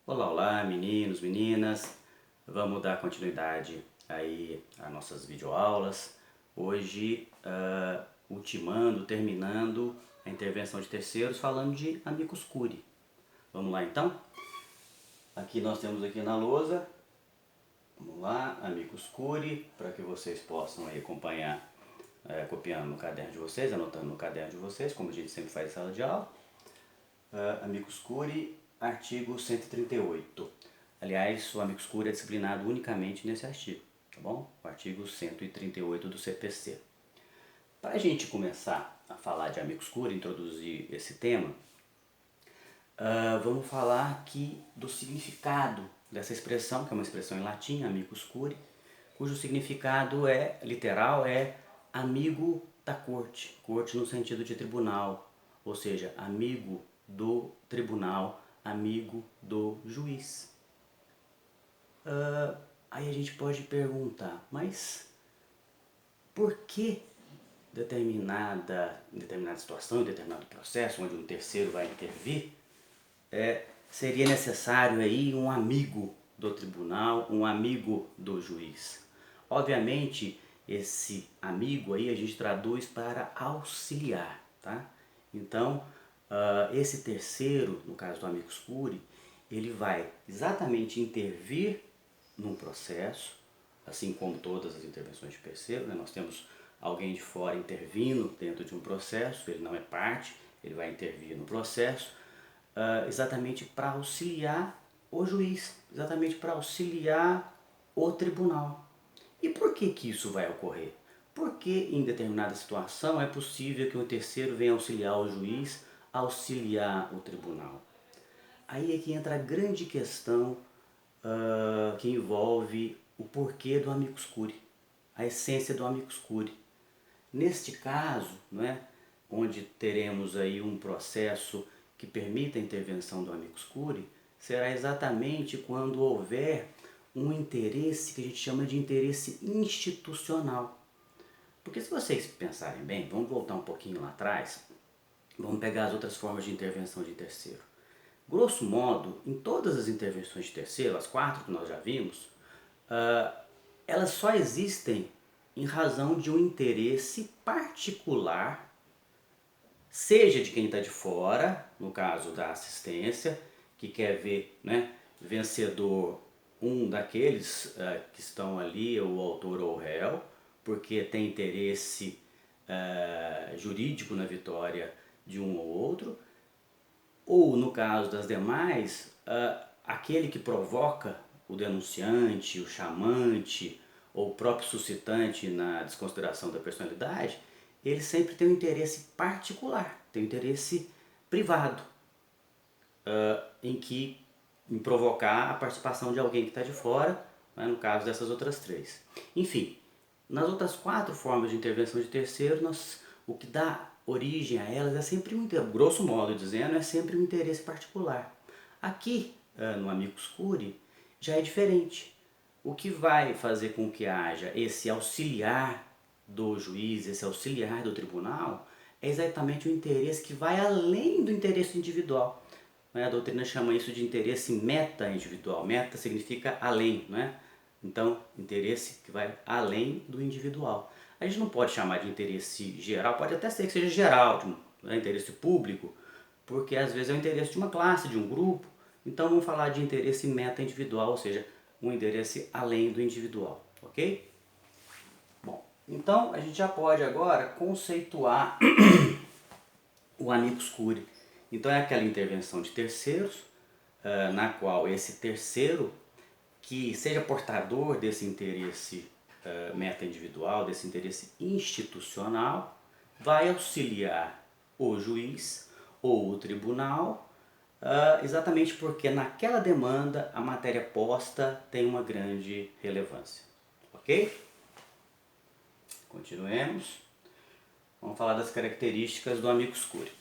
Olá, olá, meninos, meninas. Vamos dar continuidade aí às nossas videoaulas. Hoje, ultimando, terminando a intervenção de terceiros, falando de amicus curiae. Vamos lá então? Aqui nós temos aqui na lousa, vamos lá, amicus curiae, para que vocês possam aí acompanhar, copiando no caderno de vocês, anotando no caderno de vocês, como a gente sempre faz em sala de aula. Amicus curiae, artigo 138. Aliás, o amicus curiae é disciplinado unicamente nesse artigo, tá bom? O artigo 138 do CPC. Para a gente começar a falar de amicus curiae, introduzir esse tema, vamos falar aqui do significado dessa expressão, que é uma expressão em latim, amicus curiae, cujo significado literal é amigo da corte, corte no sentido de tribunal, ou seja, amigo do tribunal, amigo do juiz. Aí a gente pode perguntar, mas por que em determinada situação, em determinado processo, onde um terceiro vai intervir, seria necessário aí um amigo do tribunal, um amigo do juiz? Obviamente, esse amigo aí a gente traduz para auxiliar, tá? Então, esse terceiro, no caso do amicus curiae, ele vai exatamente intervir num processo, assim como todas as intervenções de terceiro, né? Nós temos alguém de fora intervindo dentro de um processo, ele não é parte, ele vai intervir no processo, exatamente para auxiliar o juiz, exatamente para auxiliar o tribunal. E por que que isso vai ocorrer? Porque em determinada situação é possível que um terceiro venha auxiliar o juiz, auxiliar o tribunal. Aí é que entra a grande questão que envolve o porquê do amicus curiae, a essência do amicus curiae. Neste caso, né, onde teremos aí um processo que permita a intervenção do amicus curiae, será exatamente quando houver um interesse que a gente chama de interesse institucional. Porque se vocês pensarem bem, vamos voltar um pouquinho lá atrás, vamos pegar as outras formas de intervenção de terceiro. Grosso modo, em todas as intervenções de terceiro, as 4 que nós já vimos, elas só existem em razão de um interesse particular, seja de quem está de fora, no caso da assistência, que quer ver, né, vencedor um daqueles que estão ali, o autor ou o réu, porque tem interesse jurídico na vitória de um ou outro, ou no caso das demais, aquele que provoca o denunciante, o chamante ou o próprio suscitante na desconsideração da personalidade, ele sempre tem um interesse particular, tem um interesse privado em provocar a participação de alguém que está de fora, né, no caso dessas outras 3. Enfim, nas outras 4 formas de intervenção de terceiro, o que dá origem a elas é sempre grosso modo dizendo, é sempre um interesse particular. Aqui, no amicus curiae, já é diferente. O que vai fazer com que haja esse auxiliar do juiz, esse auxiliar do tribunal, é exatamente o interesse que vai além do interesse individual. A doutrina chama isso de interesse meta-individual. Meta significa além, né? Então, interesse que vai além do individual. A gente não pode chamar de interesse geral, pode até ser que seja geral, interesse público, porque às vezes é o interesse de uma classe, de um grupo. Então vamos falar de interesse meta-individual, ou seja, um interesse além do individual, ok? Bom, então a gente já pode agora conceituar o amicus curiae. Então é aquela intervenção de terceiros, na qual esse terceiro, que seja portador desse interesse meta-individual, desse interesse institucional, vai auxiliar o juiz ou o tribunal, exatamente porque naquela demanda a matéria posta tem uma grande relevância. Ok? Continuemos. Vamos falar das características do amicus curiae.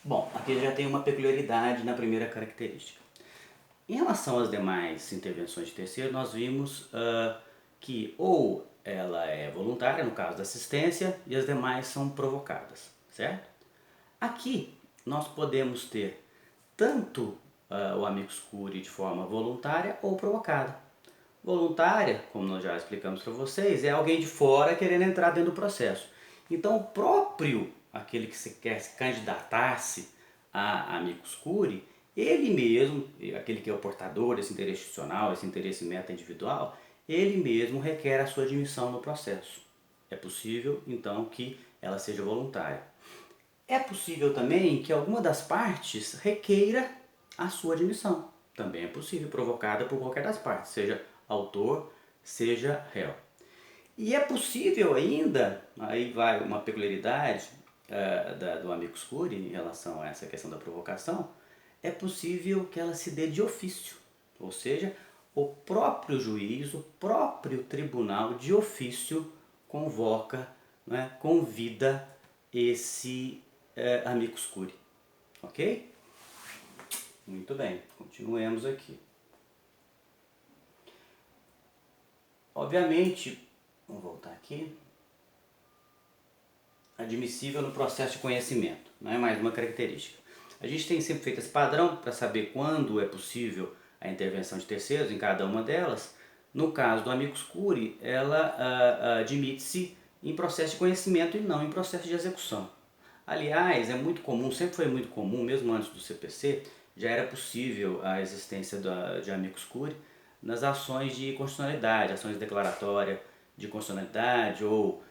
Bom, aqui já tem uma peculiaridade na primeira característica. Em relação às demais intervenções de terceiro, nós vimos que ou ela é voluntária, no caso da assistência, e as demais são provocadas, certo? Aqui nós podemos ter tanto o amicus curiae de forma voluntária ou provocada. Voluntária, como nós já explicamos para vocês, é alguém de fora querendo entrar dentro do processo. Então, o próprio, aquele que quer se candidatar-se a amicus curiae, ele mesmo, aquele que é o portador desse interesse institucional, esse interesse meta-individual, ele mesmo requer a sua admissão no processo. É possível, então, que ela seja voluntária. É possível também que alguma das partes requeira a sua admissão. Também é possível, provocada por qualquer das partes, seja autor, seja réu. E é possível ainda, aí vai uma peculiaridade do amicus curiae em relação a essa questão da provocação, é possível que ela se dê de ofício, ou seja, o próprio juiz, o próprio tribunal de ofício convoca, né, convida esse amicus curiae, ok? Muito bem, continuemos aqui. Obviamente, vamos voltar aqui, admissível no processo de conhecimento, não é mais uma característica. A gente tem sempre feito esse padrão para saber quando é possível a intervenção de terceiros em cada uma delas. No caso do amicus curiae, ela admite-se em processo de conhecimento e não em processo de execução. Aliás, é muito comum, sempre foi muito comum, mesmo antes do CPC, já era possível a existência de amicus curiae nas ações de constitucionalidade, ações declaratórias de constitucionalidade ou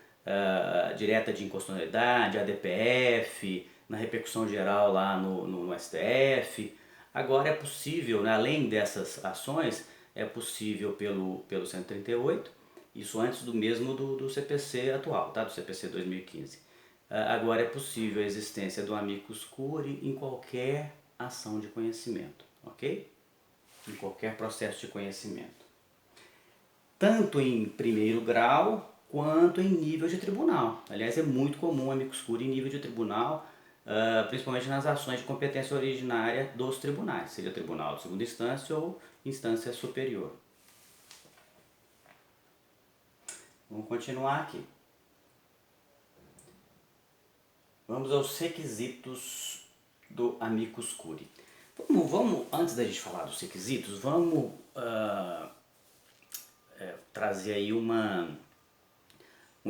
direta de inconstitucionalidade, ADPF, na repercussão geral lá no STF. Agora é possível, né, além dessas ações, é possível pelo 138, isso antes do mesmo do CPC atual, tá? Do CPC 2015. Agora é possível a existência do amicus curiae em qualquer ação de conhecimento, ok? Em qualquer processo de conhecimento. Tanto em primeiro grau quanto em nível de tribunal. Aliás, é muito comum o amicus curiae em nível de tribunal, principalmente nas ações de competência originária dos tribunais, seja tribunal de segunda instância ou instância superior. Vamos continuar aqui. Vamos aos requisitos do amicus curiae. Vamos, antes da gente falar dos requisitos, vamos trazer aí um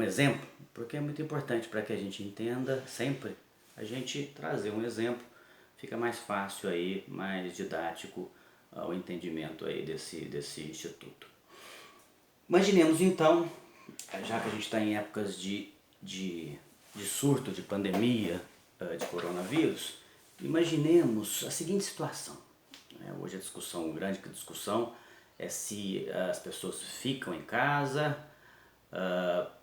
exemplo, porque é muito importante para que a gente entenda sempre, a gente trazer um exemplo, fica mais fácil aí, mais didático o entendimento aí desse instituto. Imaginemos então, já que a gente está em épocas de surto, de pandemia, de coronavírus, imaginemos a seguinte situação. Hoje a discussão, grande discussão, é se as pessoas ficam em casa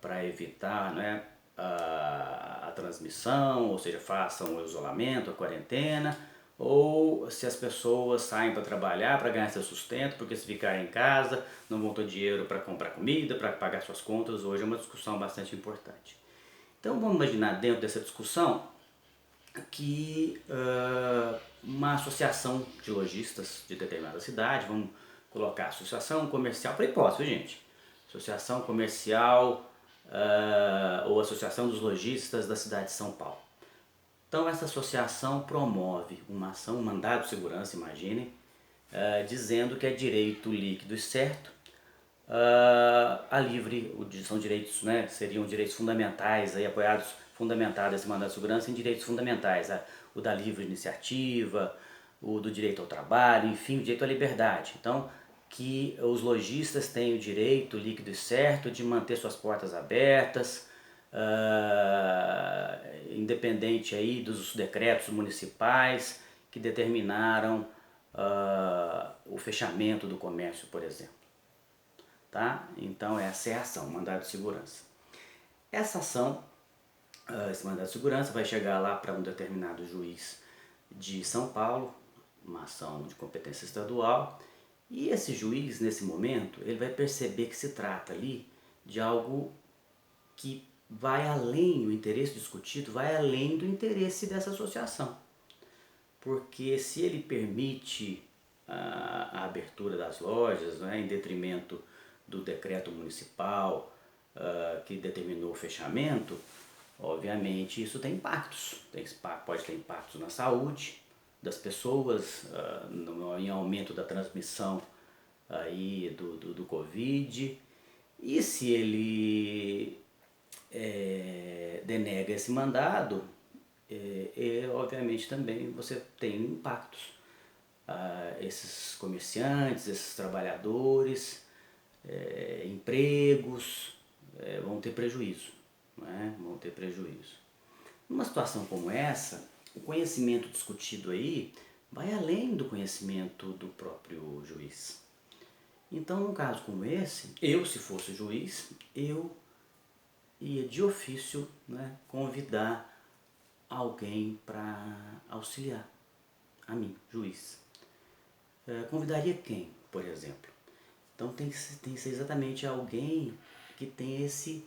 para evitar, né, a transmissão, ou seja, façam o isolamento, a quarentena, ou se as pessoas saem para trabalhar, para ganhar seu sustento, porque se ficarem em casa não vão ter dinheiro para comprar comida, para pagar suas contas. Hoje é uma discussão bastante importante. Então vamos imaginar dentro dessa discussão que uma associação de lojistas de determinada cidade, vamos colocar associação comercial, para hipótese, gente, associação comercial ou associação dos lojistas da cidade de São Paulo. Então essa associação promove uma ação, um mandado de segurança, imaginem, dizendo que é direito líquido e certo a livre, são direitos, né, seriam direitos fundamentais, aí, apoiados, fundamentados esse mandado de segurança em direitos fundamentais, o da livre iniciativa, o do direito ao trabalho, enfim, o direito à liberdade. Então, que os lojistas têm o direito líquido e certo de manter suas portas abertas, independente aí dos decretos municipais que determinaram o fechamento do comércio, por exemplo. Tá? Então essa é a ação, mandado de segurança. Essa ação, esse mandado de segurança vai chegar lá para um determinado juiz de São Paulo, uma ação de competência estadual, e esse juiz, nesse momento, ele vai perceber que se trata ali de algo que vai além, o interesse discutido vai além do interesse dessa associação. Porque se ele permite a abertura das lojas, né, em detrimento do decreto municipal que determinou o fechamento, obviamente isso tem impactos. Pode ter impactos na saúde, das pessoas, em aumento da transmissão aí do Covid. E se ele denega esse mandado, obviamente também você tem impactos. Esses comerciantes, esses trabalhadores, empregos, vão ter prejuízo, né? Vão ter prejuízo. Numa situação como essa, o conhecimento discutido aí vai além do conhecimento do próprio juiz. Então, num caso como esse, eu, se fosse juiz, eu ia de ofício, né, convidar alguém para auxiliar a mim, juiz. Convidaria quem, por exemplo? Então tem que ser exatamente alguém que tem esse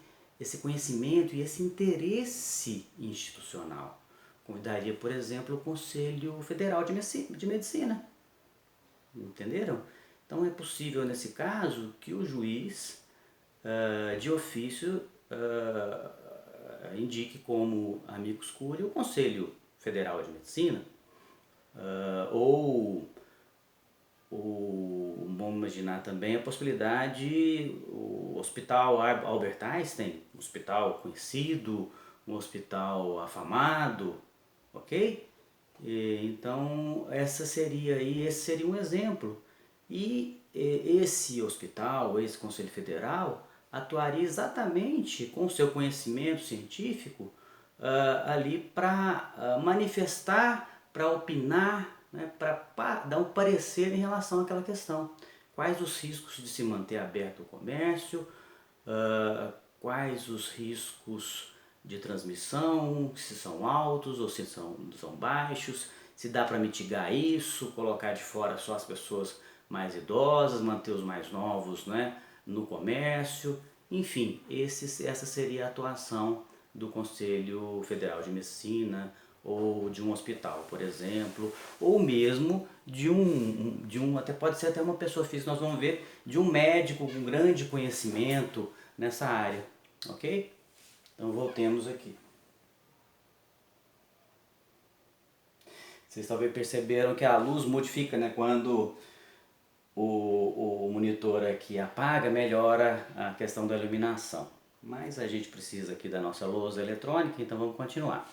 conhecimento e esse interesse institucional. Convidaria, por exemplo, o Conselho Federal de Medicina. Entenderam? Então é possível, nesse caso, que o juiz, de ofício, indique como amicus curiae o Conselho Federal de Medicina, ou vamos imaginar também a possibilidade, o Hospital Albert Einstein, um hospital conhecido, um hospital afamado, ok? Então esse seria um exemplo. E esse hospital, esse Conselho Federal, atuaria exatamente com o seu conhecimento científico ali para manifestar, para opinar, né, para dar um parecer em relação àquela questão. Quais os riscos de se manter aberto o comércio, quais os riscos de transmissão, se são altos ou se são baixos, se dá para mitigar isso, colocar de fora só as pessoas mais idosas, manter os mais novos, né, no comércio. Enfim, essa seria a atuação do Conselho Federal de Medicina, ou de um hospital, por exemplo, ou mesmo até pode ser até uma pessoa física, nós vamos ver, de um médico com grande conhecimento nessa área, ok? Então voltemos aqui. Vocês talvez perceberam que a luz modifica, né? Quando o monitor aqui apaga, melhora a questão da iluminação. Mas a gente precisa aqui da nossa lousa eletrônica, então vamos continuar.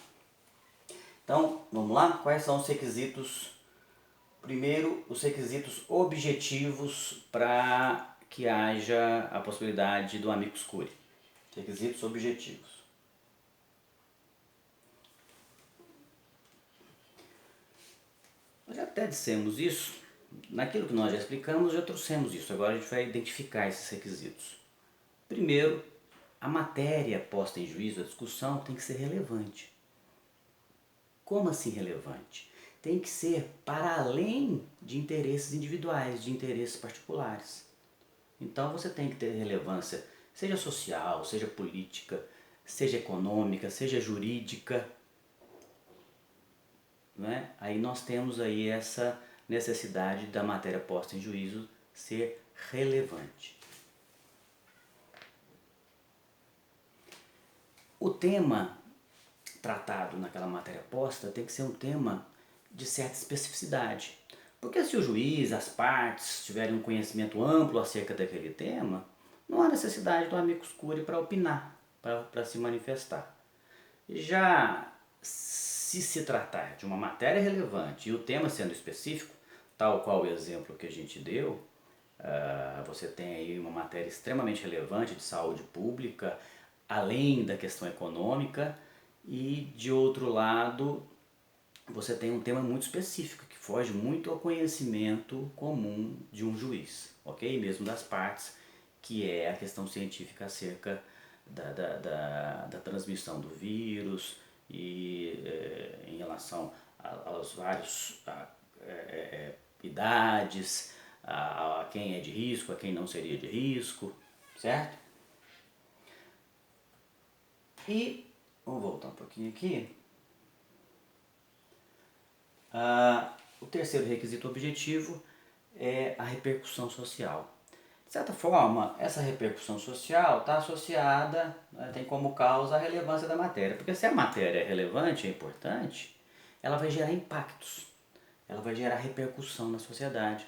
Então, vamos lá? Quais são os requisitos? Primeiro, os requisitos objetivos para que haja a possibilidade do amicus curiae. Requisitos objetivos. Nós já até dissemos isso, naquilo que nós já explicamos, já trouxemos isso. Agora a gente vai identificar esses requisitos. Primeiro, a matéria posta em juízo, a discussão, tem que ser relevante. Como assim relevante? Tem que ser para além de interesses individuais, de interesses particulares. Então você tem que ter relevância, seja social, seja política, seja econômica, seja jurídica. Né? Aí nós temos aí essa necessidade da matéria posta em juízo ser relevante. O tema tratado naquela matéria posta tem que ser um tema de certa especificidade. Porque se o juiz, as partes tiverem um conhecimento amplo acerca daquele tema, não há necessidade do amicus curiae para opinar, para se manifestar. Já se tratar de uma matéria relevante e o tema sendo específico, tal qual o exemplo que a gente deu, você tem aí uma matéria extremamente relevante de saúde pública, além da questão econômica, e de outro lado você tem um tema muito específico que foge muito ao conhecimento comum de um juiz, ok? Mesmo das partes, que é a questão científica acerca da transmissão do vírus e em relação aos vários idades, a quem é de risco, a quem não seria de risco, certo? E vamos voltar um pouquinho aqui. O terceiro requisito objetivo é a repercussão social. De certa forma, essa repercussão social está associada, tem como causa a relevância da matéria. Porque se a matéria é relevante, é importante, ela vai gerar impactos. ela vai gerar repercussão na sociedade,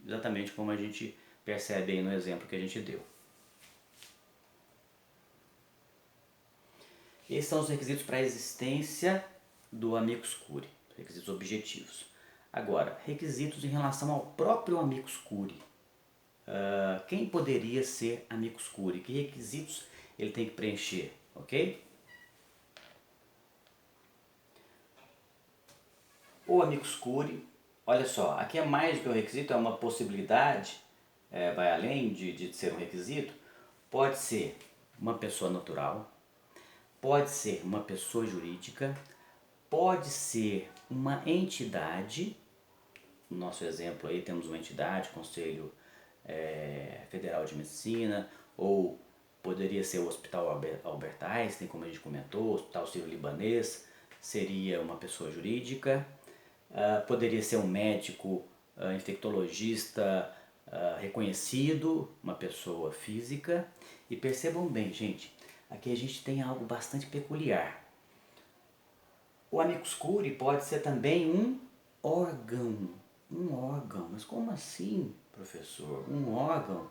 exatamente como a gente percebe aí no exemplo que a gente deu. Esses são os requisitos para a existência do amicus curiae, requisitos objetivos. Agora, requisitos em relação ao próprio amicus curiae. Quem poderia ser amicus curiae? Que requisitos ele tem que preencher, ok? O amicus curiae, olha só, aqui é mais do que um requisito, é uma possibilidade, vai além de ser um requisito. Pode ser uma pessoa natural, pode ser uma pessoa jurídica, pode ser uma entidade. No nosso exemplo aí temos uma entidade, Conselho Federal de Medicina, ou poderia ser o Hospital Albert Einstein, como a gente comentou, o Hospital Sírio-Libanês, seria uma pessoa jurídica. Poderia ser um médico infectologista reconhecido, uma pessoa física. E percebam bem, gente, aqui a gente tem algo bastante peculiar. O amicus curiae pode ser também um órgão. Um órgão. Mas como assim, professor? Um órgão?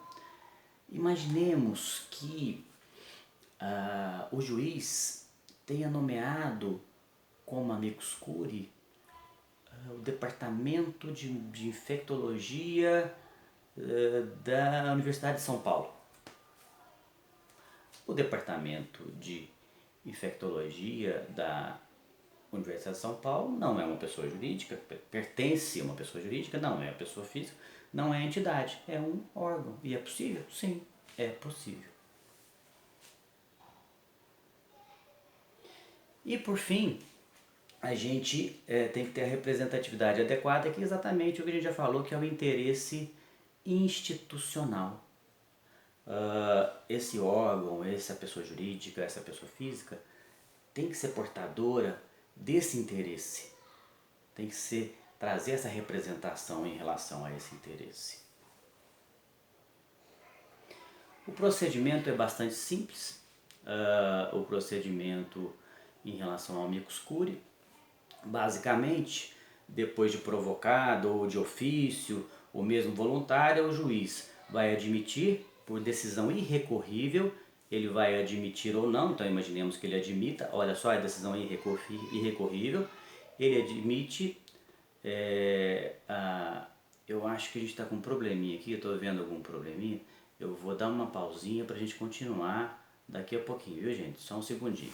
Imaginemos que o juiz tenha nomeado como amicus curiae o departamento de infectologia da Universidade de São Paulo. O departamento de infectologia da Universidade de São Paulo não é uma pessoa jurídica, pertence a uma pessoa jurídica, não é uma pessoa física, não é entidade, é um órgão. E é possível? Sim, é possível. E por fim, a gente tem que ter a representatividade adequada, que é exatamente o que a gente já falou, que é o interesse institucional. Esse órgão, essa pessoa jurídica, essa pessoa física, tem que ser portadora desse interesse, tem que trazer essa representação em relação a esse interesse. O procedimento é bastante simples, o procedimento em relação ao amicus curiae. Basicamente, depois de provocado ou de ofício, ou mesmo voluntário, o juiz vai admitir por decisão irrecorrível, ele vai admitir ou não, então imaginemos que ele admita, olha só, a decisão é irrecorrível, ele admite, eu acho que a gente está com um probleminha aqui, eu estou vendo algum probleminha, eu vou dar uma pausinha para a gente continuar daqui a pouquinho, viu gente? Só um segundinho.